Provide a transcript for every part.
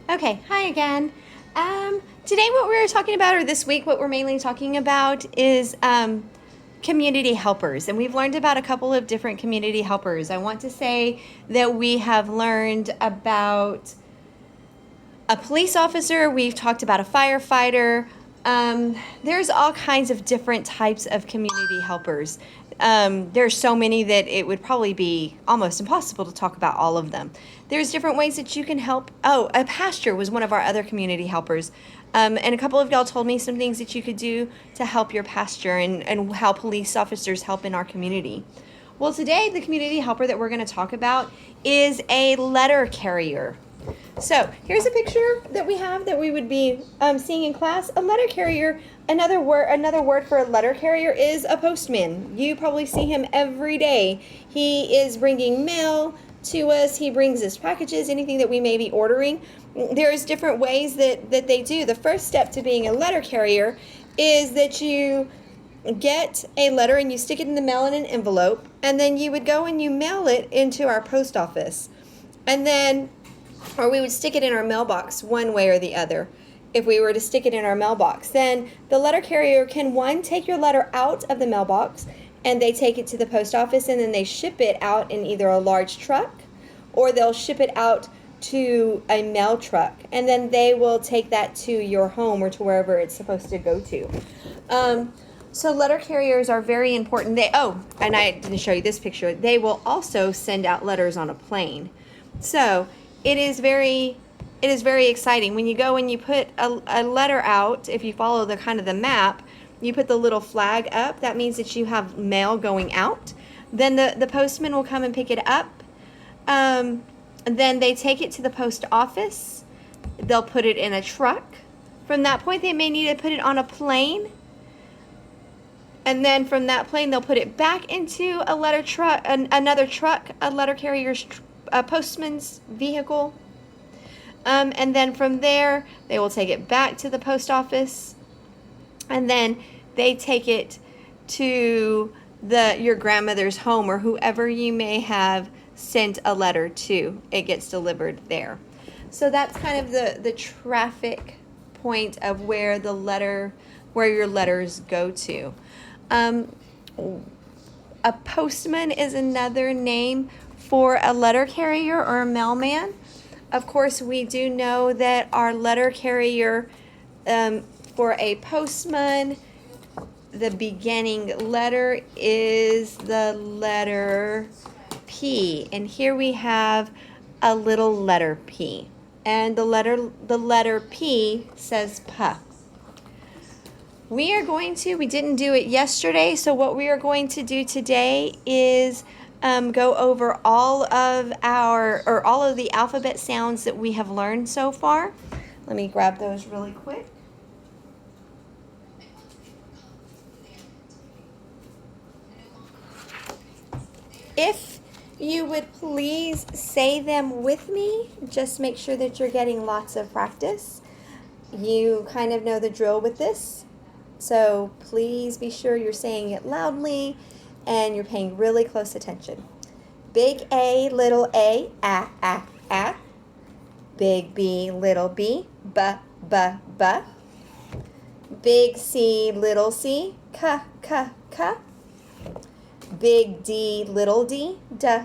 Okay, hi again. Today what we're talking about, or this week what we're mainly talking about is community helpers. And we've learned about a couple of different community helpers. I want to say that we have learned about a police officer, we've talked about a firefighter. There's all kinds of different types of community helpers. There's so many that it would probably be almost impossible to talk about all of them. There's different ways that you can help. Oh, a pastor was one of our other community helpers. And a couple of y'all told me some things that you could do to help your pastor and how police officers help in our community. Well, today the community helper that we're going to talk about is a letter carrier. So here's a picture that we have that we would be seeing in class. A letter carrier, another word for a letter carrier is a postman. You probably see him every day. He is bringing mail to us. He brings us packages, anything that we may be ordering. There's different ways that they do. The first step to being a letter carrier is that you get a letter and you stick it in the mail in an envelope, and then you would go and you mail it into our post office. And then or we would stick it in our mailbox one way or the other. If we were to stick it in our mailbox, then the letter carrier can, one, take your letter out of the mailbox, and they take it to the post office, and then they ship it out in either a large truck or they'll ship it out to a mail truck, and then they will take that to your home or to wherever it's supposed to go to. So letter carriers are very important. And I didn't show you this picture. They will also send out letters on a plane. So it is very exciting when you go and you put a letter out. If you follow the kind of the map, you put the little flag up. That means that you have mail going out. Then the postman will come and pick it up. Then they take it to the post office. They'll put it in a truck. From that point, they may need to put it on a plane. And then from that plane, they'll put it back into a letter truck, another truck, a letter carrier's a postman's vehicle, and then from there they will take it back to the post office, and then they take it to your grandmother's home or whoever you may have sent a letter to. It gets delivered there. So that's kind of the traffic point of where your letters go to. A postman is another name for a letter carrier or a mailman. Of course, we do know that our letter carrier, for a postman, the beginning letter is the letter P. And here we have a little letter P. And the letter P says P. We didn't do it yesterday, so what we are going to do today is go over all of the alphabet sounds that we have learned so far. Let me grab those really quick. If you would please say them with me, just make sure that you're getting lots of practice. You kind of know the drill with this, so please be sure you're saying it loudly and you're paying really close attention. Big A, little a, a. Big B, little b, b. Big C, little c, c. Big D, little d, d.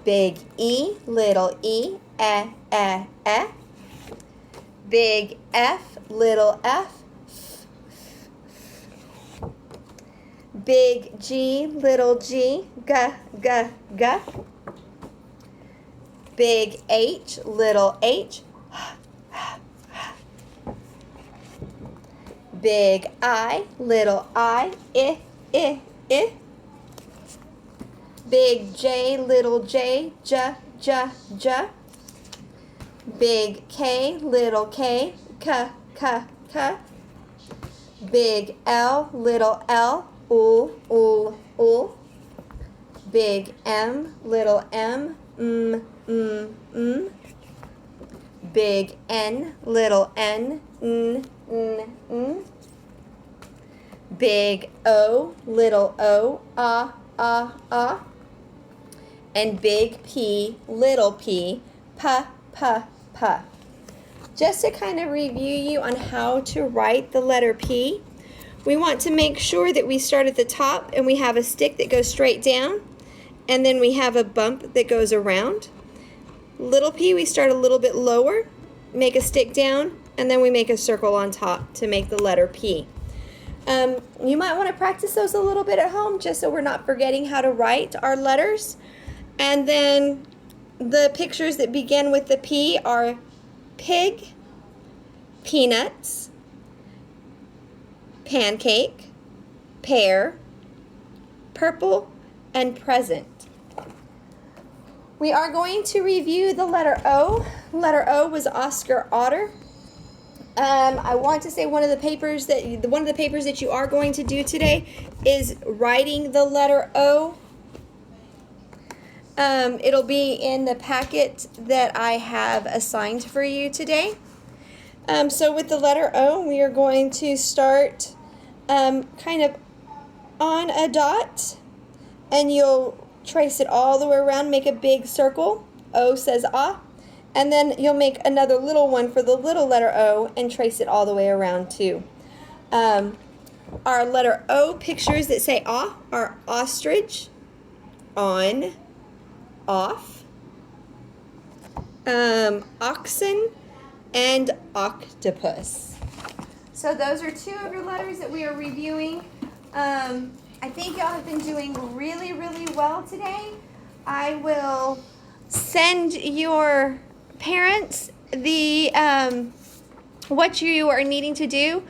Big E, little e, e. Big F, little f. Big G, little g, g. Big H, little h. Big I, little I, I. Big J, little j, j. Big K, little k, k. Big L, little l, ul. Big M, little m, Big N, little n, n. Big O, little o, ah. and big P, little p, p, p, p. Just to kind of review you on how to write the letter P, we want to make sure that we start at the top and we have a stick that goes straight down, and then we have a bump that goes around. Little p, we start a little bit lower, make a stick down, and then we make a circle on top to make the letter P. You might want to practice those a little bit at home just so we're not forgetting how to write our letters. And then the pictures that begin with the P are pig, peanuts, pancake, pear, purple, and present. We are going to review the letter O. Letter O was Oscar Otter. I want to say one of the papers that you are going to do today is writing the letter O. It'll be in the packet that I have assigned for you today. So with the letter O, we are going to start kind of on a dot, and you'll trace it all the way around, make a big circle. O says ah. And then you'll make another little one for the little letter O and trace it all the way around too. Our letter O pictures that say ah are ostrich, on, off, oxen, and octopus. So those are two of your letters that we are reviewing. I think y'all have been doing really, really well today. I will send your parents the what you are needing to do.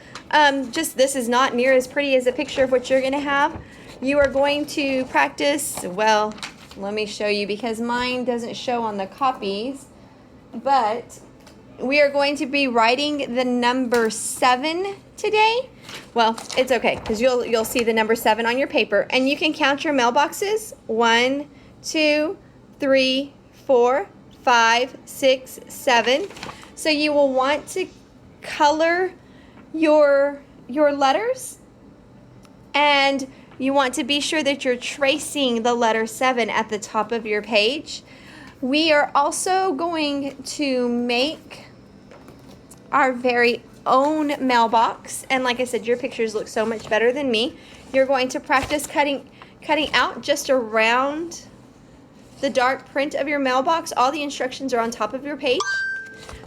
Just this is not near as pretty as a picture of what you're going to have. You are going to practice, well, let me show you because mine doesn't show on the copies, but we are going to be writing the number 7 today. Well, it's okay because you'll see the number 7 on your paper, and you can count your mailboxes. 1, 2, 3, 4, 5, 6, 7. So you will want to color your letters, and you want to be sure that you're tracing the letter 7 at the top of your page. We are also going to make our very own mailbox, and like I said, your pictures look so much better than me. You're going to practice cutting out just around the dark print of your mailbox. All the instructions are on top of your page.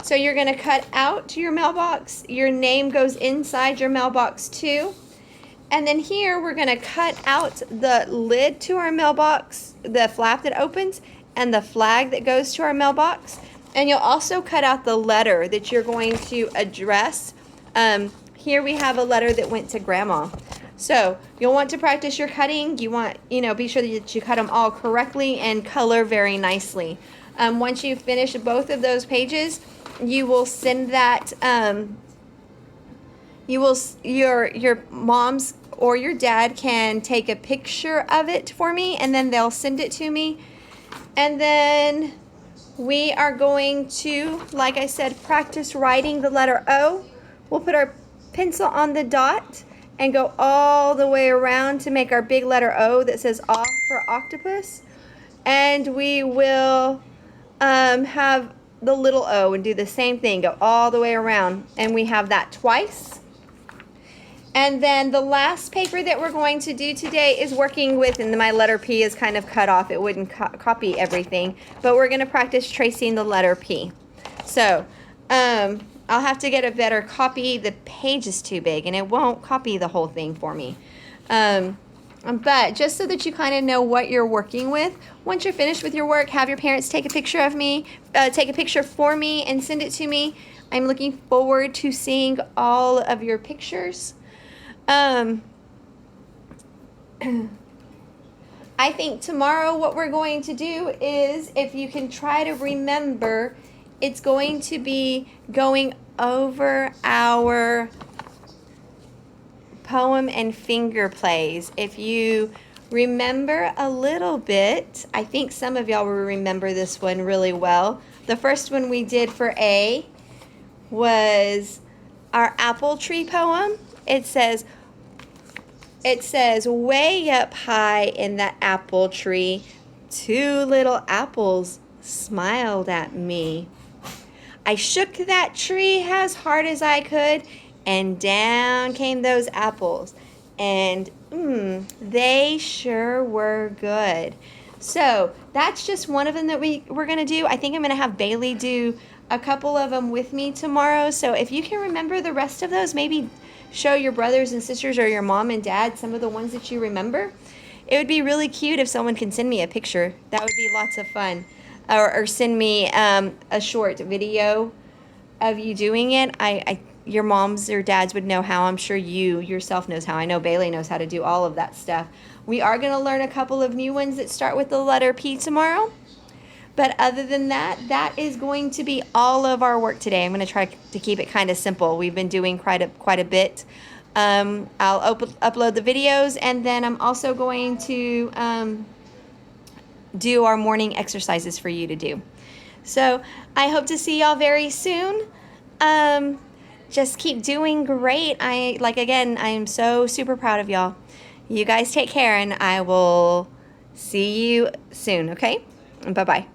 So you're going to cut out your mailbox. Your name goes inside your mailbox too. And then here we're going to cut out the lid to our mailbox, the flap that opens, and the flag that goes to our mailbox. And you'll also cut out the letter that you're going to address. Here we have a letter that went to Grandma. So you'll want to practice your cutting. You want, be sure that you cut them all correctly and color very nicely. Once you finish both of those pages, you will send that, your mom's or your dad can take a picture of it for me, and then they'll send it to me. And then we are going to, like I said, practice writing the letter O. We'll put our pencil on the dot and go all the way around to make our big letter O that says O for octopus. And we will have the little O and do the same thing, go all the way around. And we have that twice. And then the last paper that we're going to do today is working with, and my letter P is kind of cut off. It wouldn't copy everything, but we're going to practice tracing the letter P. So I'll have to get a better copy. The page is too big, and it won't copy the whole thing for me. But just so that you kind of know what you're working with, once you're finished with your work, have your parents take a picture of me, take a picture for me and send it to me. I'm looking forward to seeing all of your pictures. I think tomorrow what we're going to do is, if you can try to remember, it's going to be going over our poem and finger plays. If you remember a little bit, I think some of y'all will remember this one really well. The first one we did for A was our apple tree poem. It says, way up high in that apple tree, 2 little apples smiled at me. I shook that tree as hard as I could, and down came those apples. And they sure were good. So that's just one of them that we're going to do. I think I'm going to have Bailey do a couple of them with me tomorrow. So if you can remember the rest of those, maybe show your brothers and sisters or your mom and dad some of the ones that you remember. It would be really cute if someone can send me a picture. That would be lots of fun. Or send me a short video of you doing it. Your moms or dads would know how. I'm sure you yourself knows how. I know Bailey knows how to do all of that stuff. We are going to learn a couple of new ones that start with the letter P tomorrow. But other than that, that is going to be all of our work today. I'm going to try to keep it kind of simple. We've been doing quite a bit. I'll upload the videos, and then I'm also going to do our morning exercises for you to do. So I hope to see y'all very soon. Just keep doing great. I am so super proud of y'all. You guys take care, and I will see you soon, okay? Bye-bye.